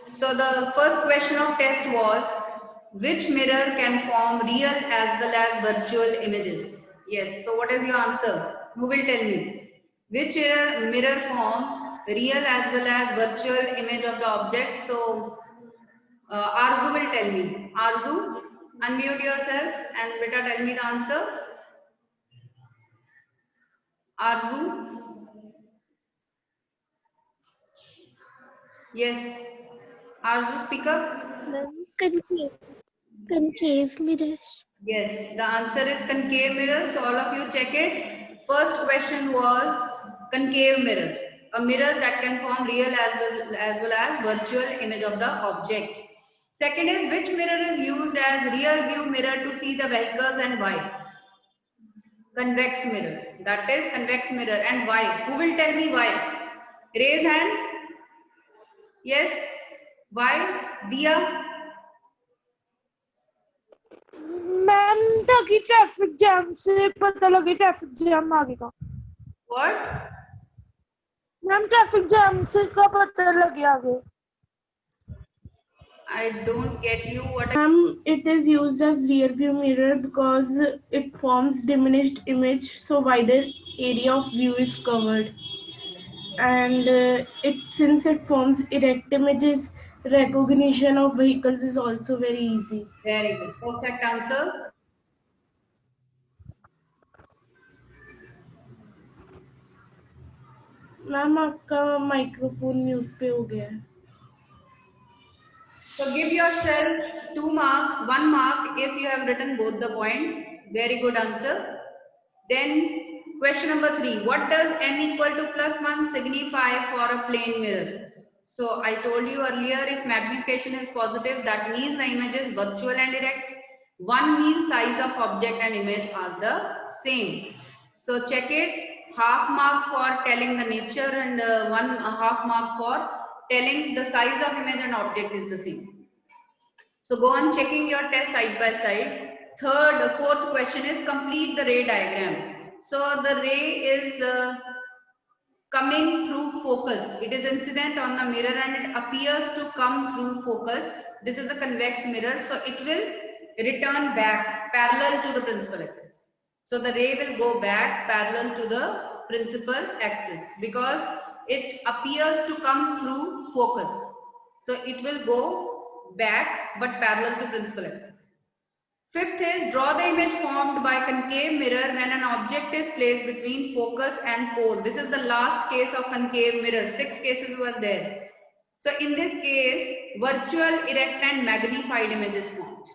So the first question of test was, which mirror can form real as well as virtual images? Yes. So what is your answer? Who will tell me? Which mirror forms real as well as virtual image of the object? So Arzu will tell me. Arzu, unmute yourself and beta tell me the answer. Arzu. Yes. Arzu, speak up. Ma'am, concave mirrors. Yes, the answer is concave mirror. So all of you check it. First question was concave mirror, a mirror that can form real as well as virtual image of the object. Second is, which mirror is used as rear view mirror to see the vehicles and why? Convex mirror. That is convex mirror, and why? Who will tell me why? Raise hands. Yes. Why? Dia. Ma'am ताकि traffic jam से पता लगे traffic jam आगे का। What? Ma'am traffic jam से का पता लगे आगे। I don't get you. What? It is used as rear view mirror because it forms diminished image, so wider area of view is covered. And since it forms erect images, recognition of vehicles is also very easy. Very good. Perfect answer. Ma'am आपका microphone mute पे हो गया है। So give yourself 2 marks, 1 mark if you have written both the points. Very good answer. Then question number 3. What does m equal to plus 1 signify for a plane mirror? So I told you earlier, if magnification is positive, that means the image is virtual and erect. 1 means size of object and image are the same. So check it. Half mark for telling the nature and one half mark for telling the size of image and object is the same. So go on checking your test side by side. Fourth question is complete the ray diagram. So the ray is coming through focus. It is incident on the mirror and it appears to come through focus. This is a convex mirror, so it will return back parallel to the principal axis. So the ray will go back parallel to the principal axis because it appears to come through focus. So it will go back but parallel to principal axis. Fifth is draw the image formed by concave mirror when an object is placed between focus and pole. This is the last case of concave mirror. 6 cases were there. So in this case, virtual, erect and magnified image is formed.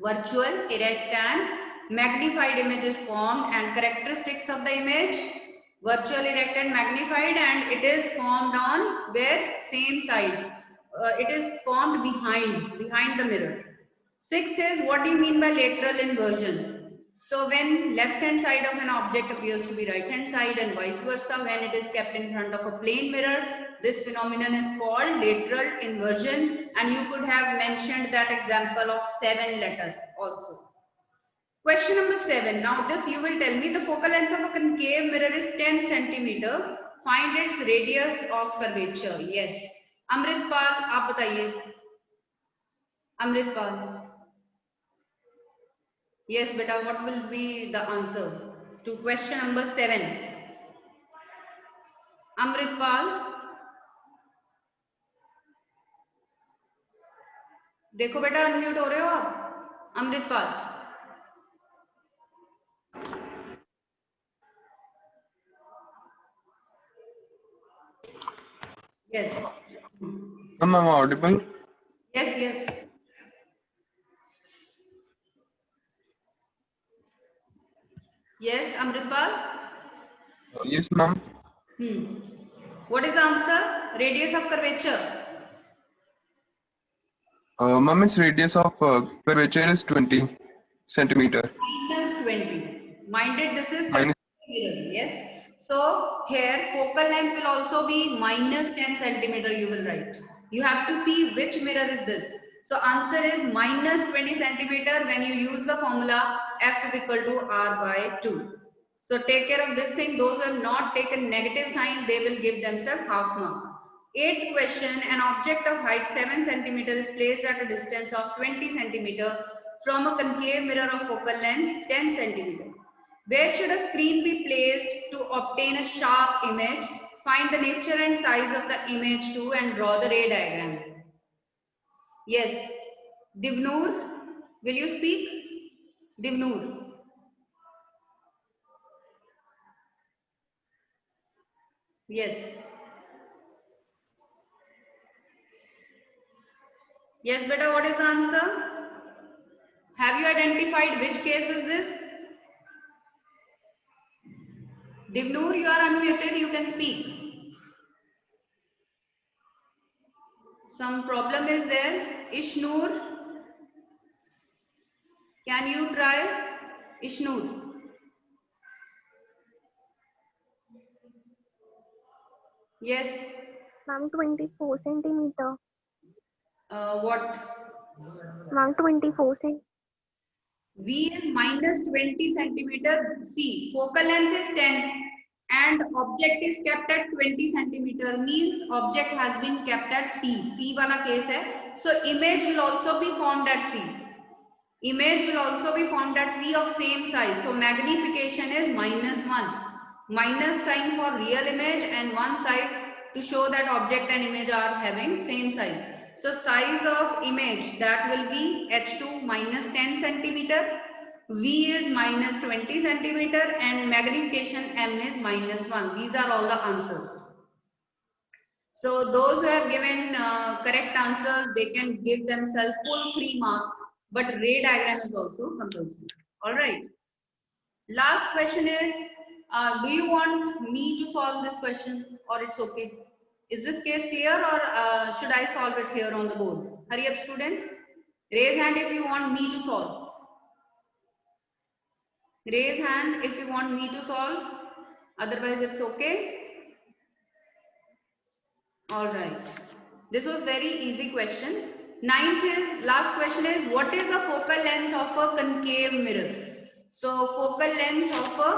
Virtual, erect and magnified image is formed, and characteristics of the image, virtual, erect and magnified, and it is formed on where? Same side. It is formed behind the mirror. Sixth is, what do you mean by lateral inversion? So when left hand side of an object appears to be right hand side and vice versa when it is kept in front of a plane mirror, this phenomenon is called lateral inversion, and you could have mentioned that example of 7 letter also. Question number 7. Now this you will tell me the focal length of a concave mirror is 10 centimeter. Find its radius of curvature. Yes. Amritpal, आप बताइए. Amritpal. Yes, beta, what will be the answer to question number 7? Amritpal, देखो बेटा unmute हो रहे हो आप. Amritpal. Yes. Am I audible? Yes, yes. Yes, Amritpal. Yes, ma'am. What is the answer? Radius of curvature. Ma'am, its radius of curvature is 20 centimeter. Minus 20. Minded, this is Minus. mirror. Yes. So here focal length will also be minus 10 centimeter you will write. You have to see which mirror is this. So answer is minus 20 centimeter when you use the formula F is equal to R by 2. So take care of this thing. Those who have not taken negative sign, they will give themselves half mark. Eighth question, an object of height 7 cm is placed at a distance of 20 cm from a concave mirror of focal length 10 cm. Where should a screen be placed to obtain a sharp image? Find the nature and size of the image too and draw the ray diagram. Yes. Divnoor, will you speak? Divnoor. Yes. Yes, beta, what is the answer? Have you identified which case is this? Divnoor, you are unmuted, you can speak. Some problem is there. Ishnoor, can you try? Ishnoor. Yes. Ma'am, 24 centimeter. What? Ma'am, 24 centimeter. V is minus 20 centimeter. See, focal length is 10 and object is kept at 20 centimeter, means object has been kept at C. C wala case hai. So image will also be formed at C. Image will also be formed at C of same size. So magnification is -1. Minus sign for real image and 1 size to show that object and image are having same size. So size of image, that will be H2 minus 10 centimeter, V is minus 20 centimeter and magnification M is -1. These are all the answers. So those who have given correct answers, they can give themselves full 3 marks, but ray diagram is also compulsory. All right. Last question is, do you want me to solve this question or it's okay? Is this case clear or should I solve it here on the board? Hurry up, students. Raise hand if you want me to solve. Raise hand if you want me to solve. Otherwise, it's okay. All right. This was very easy question. Ninth is, last question is, what is the focal length of a concave mirror? So focal length of a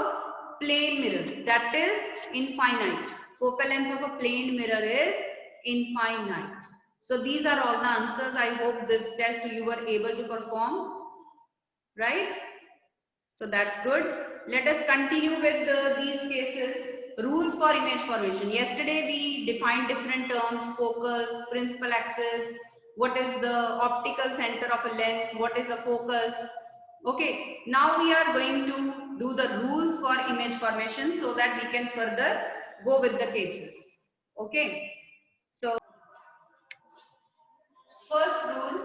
plane mirror, that is infinite. Focal length of a plane mirror is infinite. So these are all the answers. I hope this test you were able to perform, right? So that's good. Let us continue with these cases. Rules for image formation. Yesterday we defined different terms: focus, principal axis, what is the optical center of a lens, what is the focus. Okay, now we are going to do the rules for image formation so that we can further go with the cases. Okay, so first rule,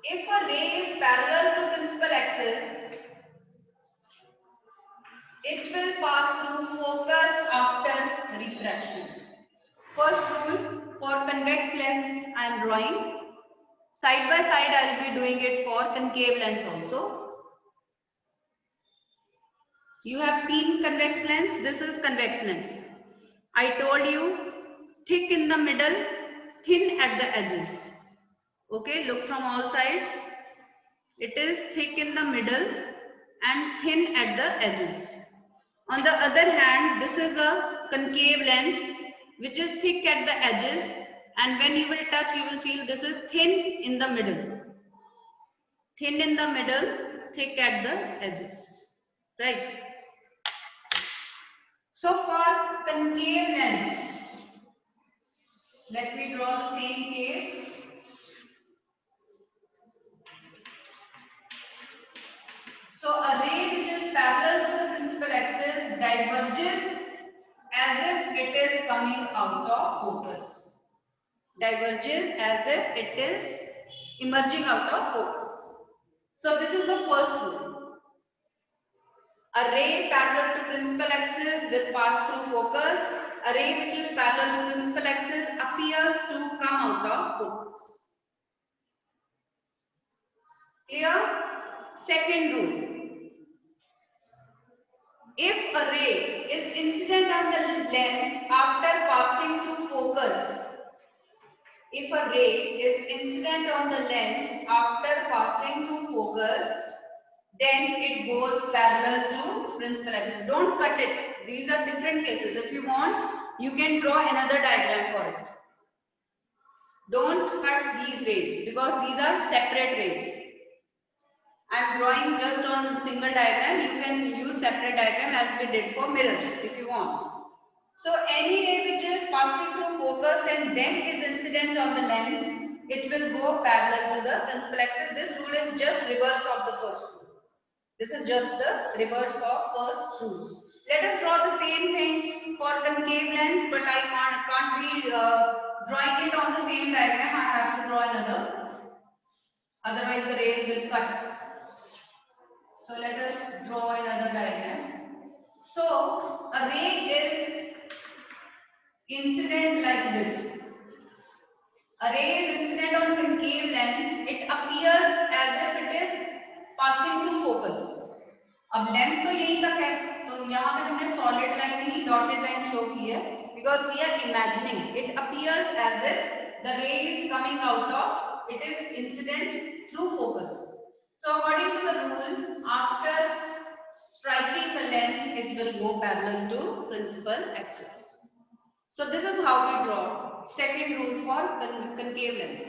if a ray is parallel to principal axis, it will pass through focus after refraction. First rule, for convex lens I am drawing. Side by side I will be doing it for concave lens also. You have seen convex lens. This is convex lens. I told you thick in the middle, thin at the edges. Okay, look from all sides. It is thick in the middle and thin at the edges. On the other hand, this is a concave lens which is thick at the edges, and when you will touch, you will feel this is thin in the middle. Thin in the middle, thick at the edges. Right? So for concave lens, let me draw the same case. So a ray which is parallel to the principal axis diverges as if it is coming out of focus. Diverges as if it is emerging out of focus. So this is the first rule. A ray parallel to principal axis will pass through focus. A ray which is parallel to principal axis appears to come out of focus. Clear? Second rule. If a ray is incident on the lens after passing through focus, if a ray is incident on the lens after passing through focus, then it goes parallel to principal axis. Don't cut it. These are different cases. If you want, you can draw another diagram for it. Don't cut these rays because these are separate rays. I am drawing just on single diagram. You can use separate diagram as we did for mirrors if you want. So any ray which is passing through focus and then is incident on the lens, it will go parallel to the principal axis. This rule is just reverse of the first rule. This is just the reverse of first rule. Let us draw the same thing for concave lens, but I can't be drawing it on the same diagram. I have to draw another. Otherwise the rays will cut. So let us draw another diagram. So a ray is incident like this. A ray is incident on concave lens. It appears as if it is passing through focus. अब lens तो यहीं तक है, तो यहाँ पे हमने solid line नहीं डॉटेड लाइन शो की है, because we are imagining it appears as if the ray is coming out of, it is incident through focus. So according to the rule, after striking the lens, it will go parallel to principal axis. So this is how we draw second rule for concave lens.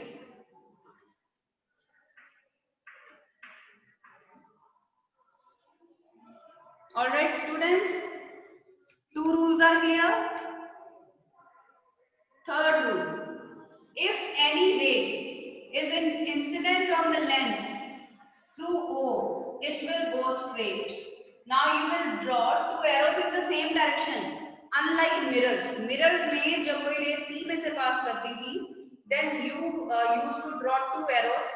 All right, students, two rules are clear. Third rule, if any ray is an incident on the lens through O, it will go straight. Now you will draw two arrows in the same direction. Unlike mirrors, में जब कोई ray C में से pass करती थी, then you used to draw two arrows,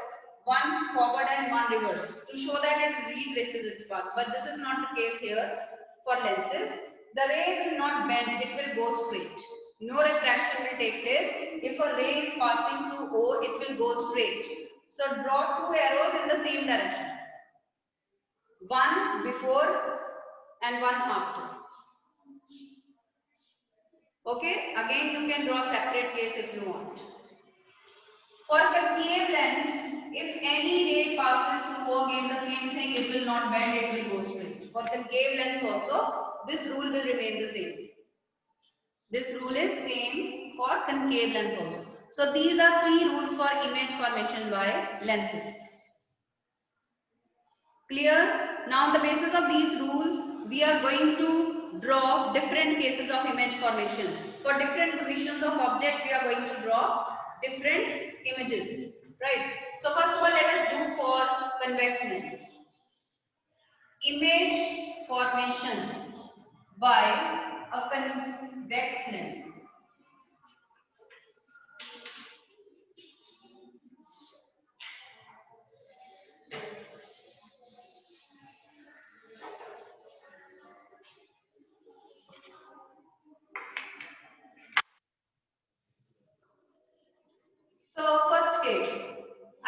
one forward and one reverse, to show that it retraces its path. But this is not the case here for lenses. The ray will not bend; it will go straight. No refraction will take place. If a ray is passing through O, it will go straight. So draw two arrows in the same direction. One before and one after. Okay, again you can draw separate case if you want. For concave lens, if any ray passes through O, again the same thing, it will not bend, it will go straight. For concave lens also, this rule will remain the same. This rule is same for concave lens also. So these are three rules for image formation by lenses. Clear? Now on the basis of these rules, we are going to draw different cases of image formation. For different positions of object, we are going to draw different images. Right? So first of all, let us do for convex lens. Image formation by a convex lens. So first case,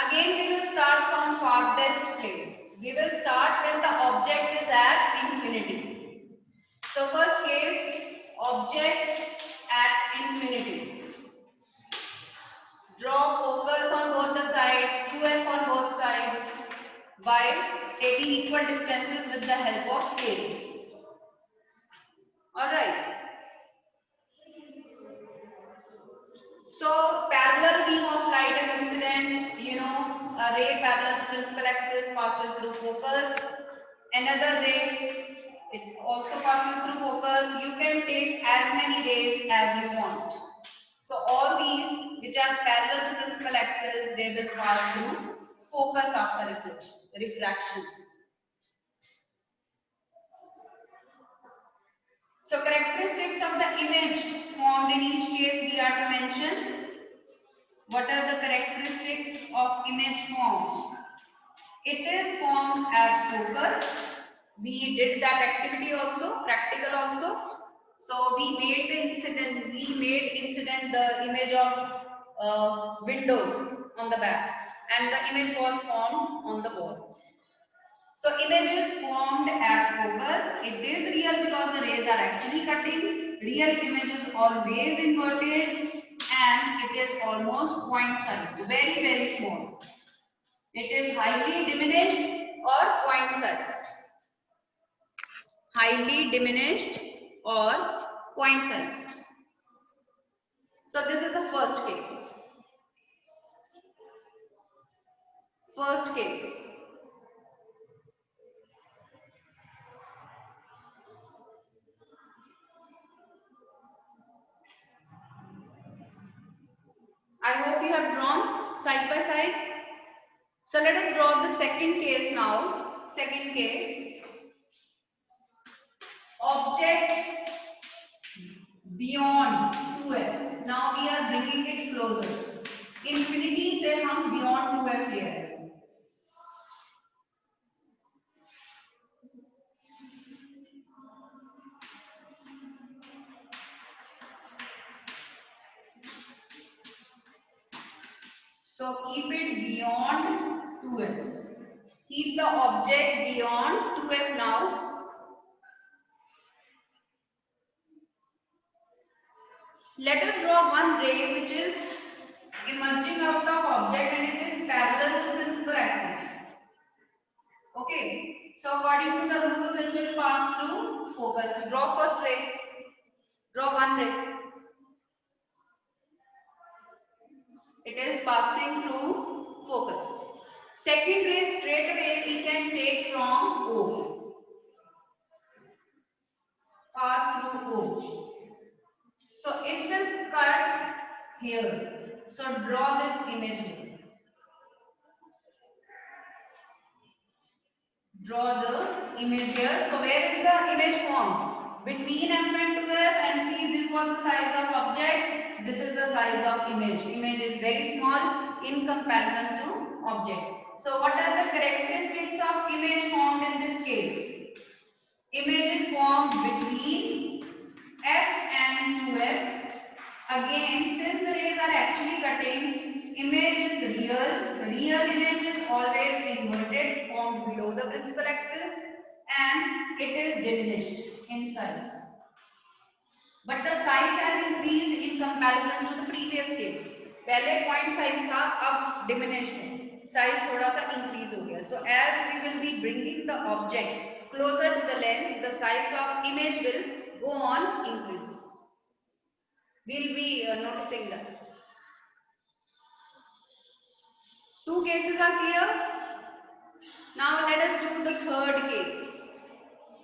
again we will start from farthest place. We will start when the object is at infinity. So first case, object at infinity. Draw focus on both the sides, 2f on both sides by taking equal distances with the help of scale. Alright. So parallel beam of light is incident, a ray parallel to principal axis passes through focus. Another ray, it also passes through focus. You can take as many rays as you want. So all these which are parallel to principal axis, they will pass through focus after refraction. So characteristics of the image formed in each case we are to mention. What are the characteristics of image formed? It is formed at focus. We did that activity also, practical also. So we made incident the image of windows on the back, and the image was formed on the wall. So image is formed at focus. It is real because the rays are actually cutting. Real image is always inverted and it is almost point size, very, very small. It is highly diminished or point sized. Highly diminished or point sized. So this is the first case. First case. I hope you have drawn side by side. So let us draw the second case now. Second case. Object beyond 2f. Now we are bringing it closer. Infinity से हम beyond 2f ले रहे हैं. So keep it beyond 2f. Keep the object beyond 2f now. Let us draw one ray which is emerging out of object and it is parallel to principal axis. Okay. So according to the rules, it will pass through focus. Draw first ray. Draw one ray. It is passing through focus. Second ray straight away we can take from O. Pass through O. So it will cut here. So draw this image here. Draw the image here. So where is the image formed? Between f and 2f, and see this was the size of object. This is the size of image. Image is very small in comparison to object. So what are the characteristics of image formed in this case? Image is formed between f and 2f. Again, since the rays are actually cutting, image is real. The real image is always inverted, formed below the principal axis, and it is diminished in size. But the size has increased in comparison to the previous case. पहले point size था, अब diminished है. Size थोड़ा सा increase हो गया. So as we will be bringing the object closer to the lens, the size of image will go on increasing. We'll be noticing that. Two cases are clear. Now let us do the third case.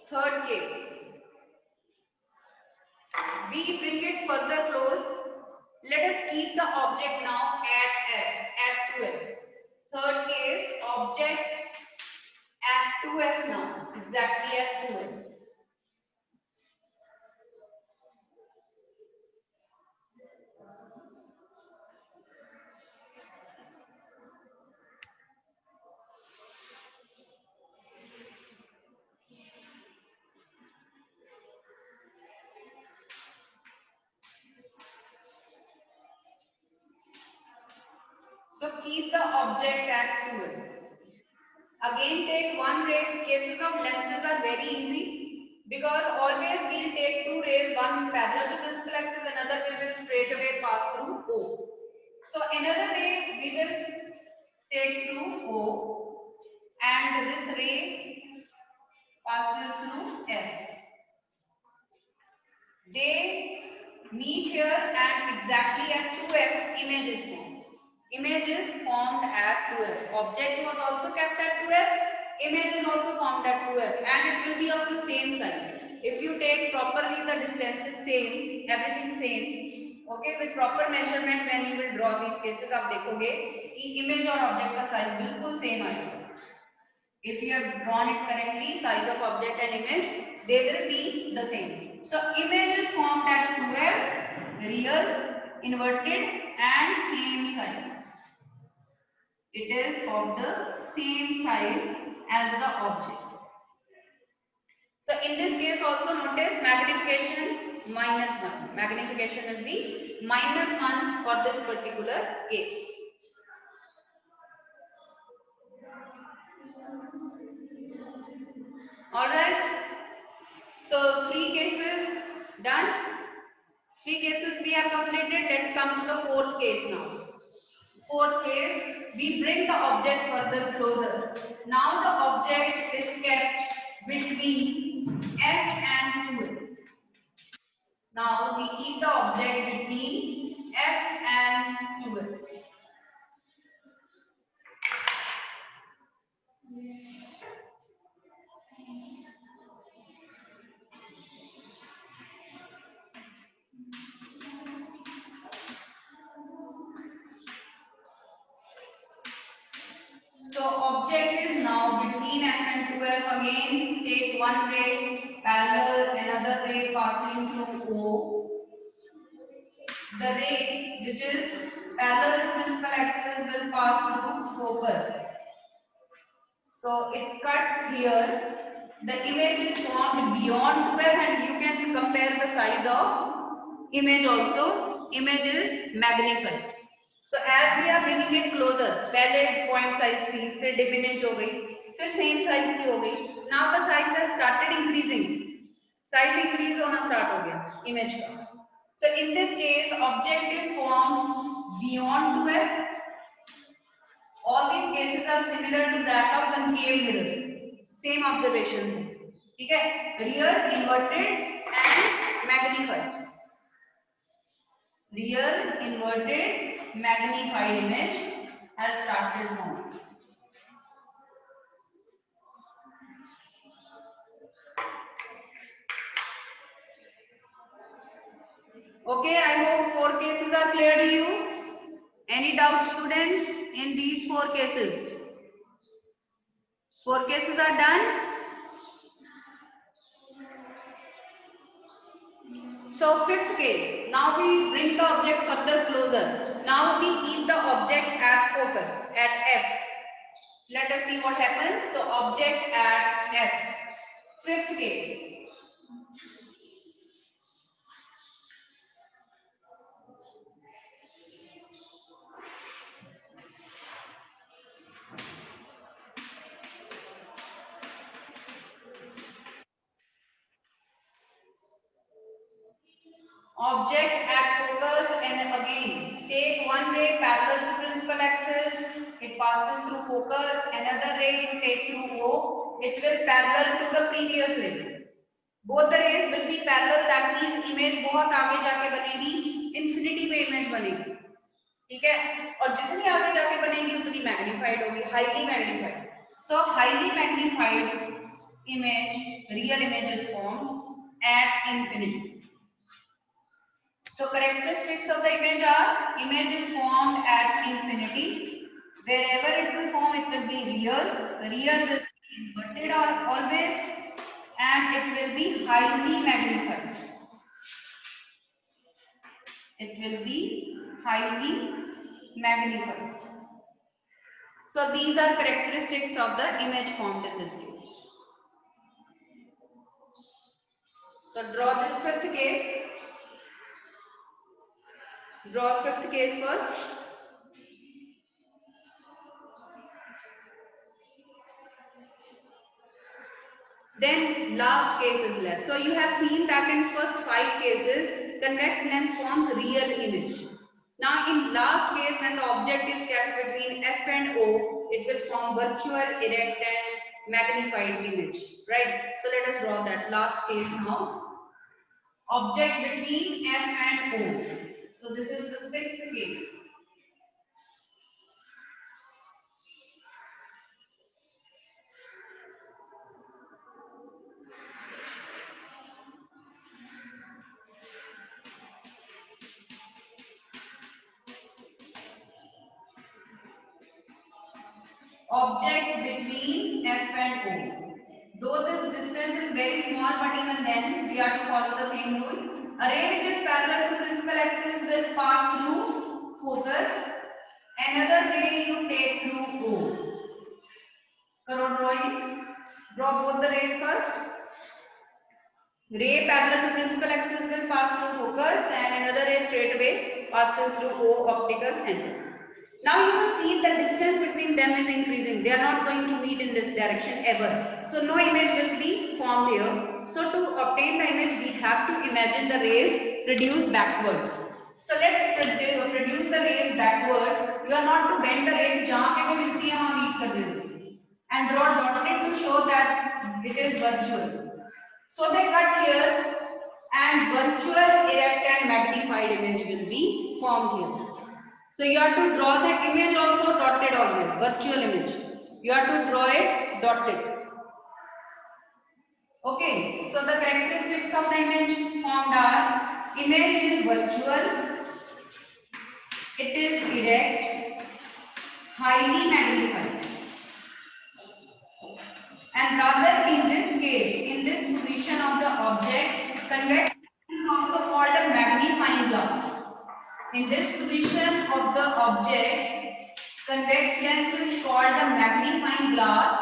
Third case. We bring it further close. Let us keep the object now at f, at 2f. Third case, object at 2f now, exactly at 2f. So keep the object at 2f. Again take one ray. Cases of lenses are very easy because always we'll take two rays, one parallel to principal axis, another we will straight away pass through O. So another ray we will take through O and this ray passes through F. They meet here and exactly at 2f image is formed. Image is formed at 2f. Object was also kept at 2f. Image is also formed at 2f and it will be of the same size. If you take properly, the distance is same, everything same. Okay, with proper measurement when you will draw these cases, आप देखोगे कि image और object का size बिल्कुल same आएगा. If you have drawn it correctly, size of object and image, they will be the same. So image is formed at 2f, real, inverted and same size. It is of the same size as the object. So in this case also notice magnification -1. Magnification will be -1 for this particular case. Alright. So 3 cases done. 3 cases we have completed. Let's come to the 4th case now. 4th case, we bring the object further closer. Now the object is kept between f and 2f. Now we keep the object between F and 2F. So object is now between F and 2F. Again, take one ray parallel, another ray passing through O. The ray which is parallel to principal axis will pass through focus. So it cuts here. The image is formed beyond 2F, and you can compare the size of image also. Image is magnified. So as we are bringing it closer, पहले point size थी, फिर diminished हो गई, फिर same size की हो गई. Now the size has started increasing. Size increase होना start हो गया image का. So in this case, object is formed beyond 2F. All these cases are similar to that of concave mirror. Same observations. ठीक है? Real, inverted and magnified. Real, inverted, magnified image has started forming. Okay, I hope 4 cases are clear to you. Any doubts, students, in these 4 cases? 4 cases are done. So 5th case. Now we bring the object further closer. Now we keep the object at focus at F. Let us see what happens. So object at F. 5th case. Object at focus, and again take one ray parallel to principal axis, it passes through focus, another ray take through O, it will parallel to the previous ray. Both the rays will be parallel, that means image बहुत आगे जाके बनेगी, infinity पे image बनेगी, ठीक है? और जितनी आगे जाके बनेगी उतनी magnified होगी, highly magnified. So highly magnified image, real image is formed at infinity. So characteristics of the image are: image is formed at infinity. Wherever it will form, it will be real. Real will be inverted always, and it will be highly magnified. It will be highly magnified. So these are characteristics of the image formed in this case. So draw this 5th case. Draw 5th case first. Then last case is left. So you have seen that in first 5 cases, convex lens forms real image. Now in last case, when the object is kept between F and O, it will form virtual, erect and magnified image, right? So let us draw that last case now. Object between F and O. So this is the 6th case. Object between F and O. Though this distance is very small, but even then we are to follow the same rule. A ray which is parallel to principal axis will pass through focus. Another ray you take through O. Karo drawing. Draw both the rays first. Ray parallel to principal axis will pass through focus, and another ray straight away passes through O optical center. Now you have seen the distance between them is increasing. They are not going to meet in this direction ever. So no image will be formed here. So to obtain the image, we have to imagine the rays produced backwards. So let's produce the rays backwards. You are not to bend the rays. जहाँ पे भी मिलती है वहाँ meet कर देंगे. And draw dotted to show that it is virtual. So they cut here and virtual, erect and magnified image will be formed here. So you have to draw the image also dotted always, virtual image. You have to draw it dotted. Okay, so the characteristics of the image formed are: image is virtual, it is erect, highly magnified. And rather in this case, in this position of the object, convex is also called a magnifying glass. In this position of the object, convex lens is called a magnifying glass,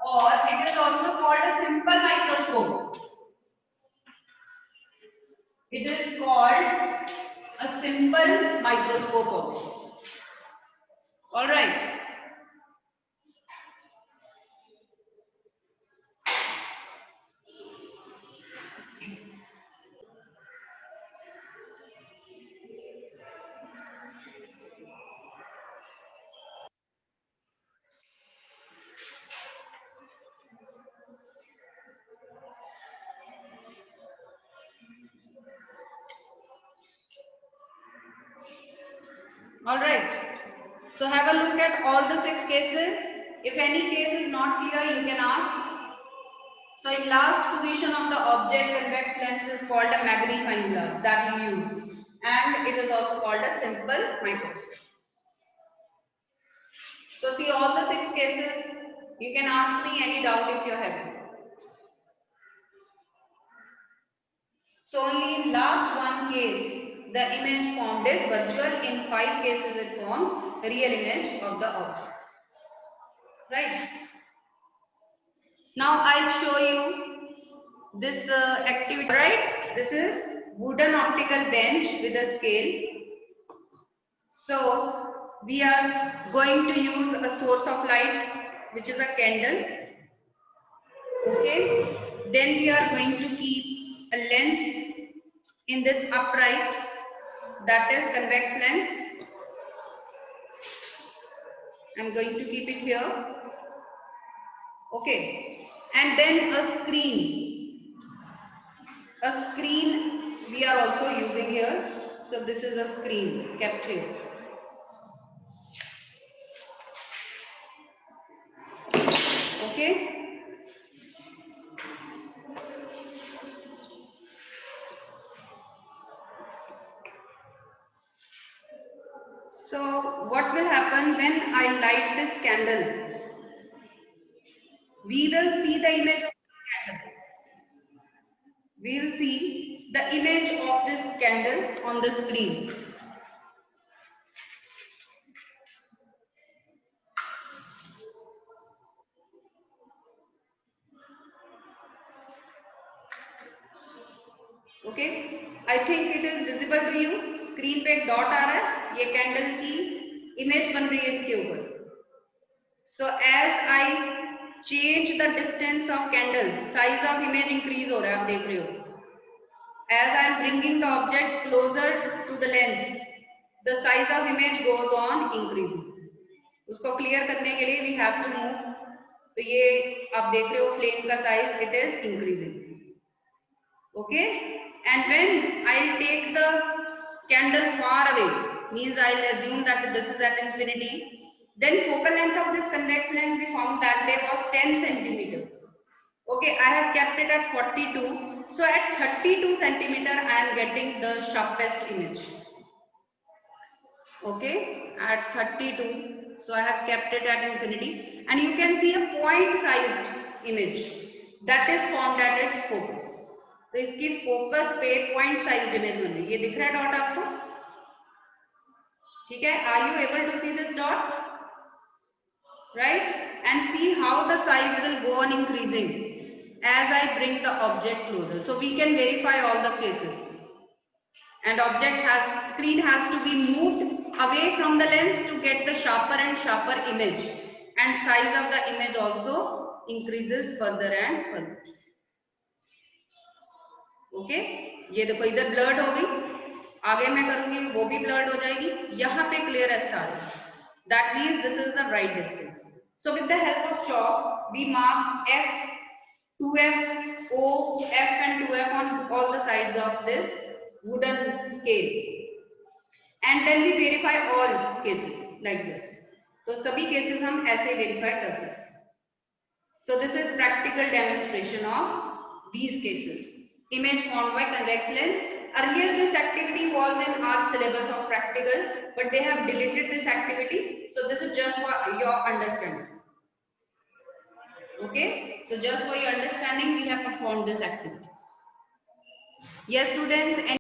or it is also called a simple microscope. It is called a simple microscope also. All right. All right. So have a look at all the 6 cases. If any case is not clear, you can ask. So in last position of the object, convex lens is called a magnifying glass that you use, and it is also called a simple microscope. So see all the 6 cases. You can ask me any doubt if you are having. So only in last one case, the image formed is virtual. In 5 cases, it forms the real image of the object. Right? Now I'll show you this activity. Right? This is wooden optical bench with a scale. So we are going to use a source of light, which is a candle. Okay. Then we are going to keep a lens in this upright, that is convex lens. I'm going to keep it here. Okay. And then a screen. A screen we are also using here. So this is a screen kept here. Okay. So what will happen when I light this candle? We will see the image of the candle. We will see the image of this candle on the screen. Okay, I think it is visible to you. Screen पे एक dot आ रहा है, ये candle की image बन रही है इसके ऊपर. So as I change the distance of candle, size of image increase हो रहा है, आप देख रहे हो. As I am bringing the object closer to the lens, the size of image goes on increasing. उसको clear करने के लिए we have to move. तो ये आप देख रहे हो flame का size, it is increasing. Okay. And when I take the candle far away, means I'll assume that this is at infinity, then focal length of this convex lens we found that day was 10 centimeter. Okay, I have kept it at 42. So at 32 centimeter, I am getting the sharpest image. Okay, at 32. So I have kept it at infinity. And you can see a point-sized image that is formed at its focus. तो इसकी focus पे point size image बन रही है. ये दिख रहा है डॉट आपको? ठीक है. Are you able to see this dot? Right. And see how the size will go on increasing as I bring the object closer. So we can verify all the cases. And screen has to be moved away from the lens to get the sharper and sharper image. And size of the image also increases further and further. Okay, ये देखो इधर blurred हो गई, आगे मैं करूंगी वो भी ब्लर्ड हो जाएगी, यहाँ पे क्लियर है star. That means this is the right distance. So with the help of chalk we mark F, 2F, O, F and 2F on all the sides of this wooden scale. And then we verify all cases like this. तो सभी cases हम ऐसे verify कर सकते हैं. So this is practical demonstration of these cases. Image formed by convex lens. Earlier this activity was in our syllabus of practical, but they have deleted this activity. So this is just for your understanding. Okay, so just for your understanding, we have performed this activity. Yes, students.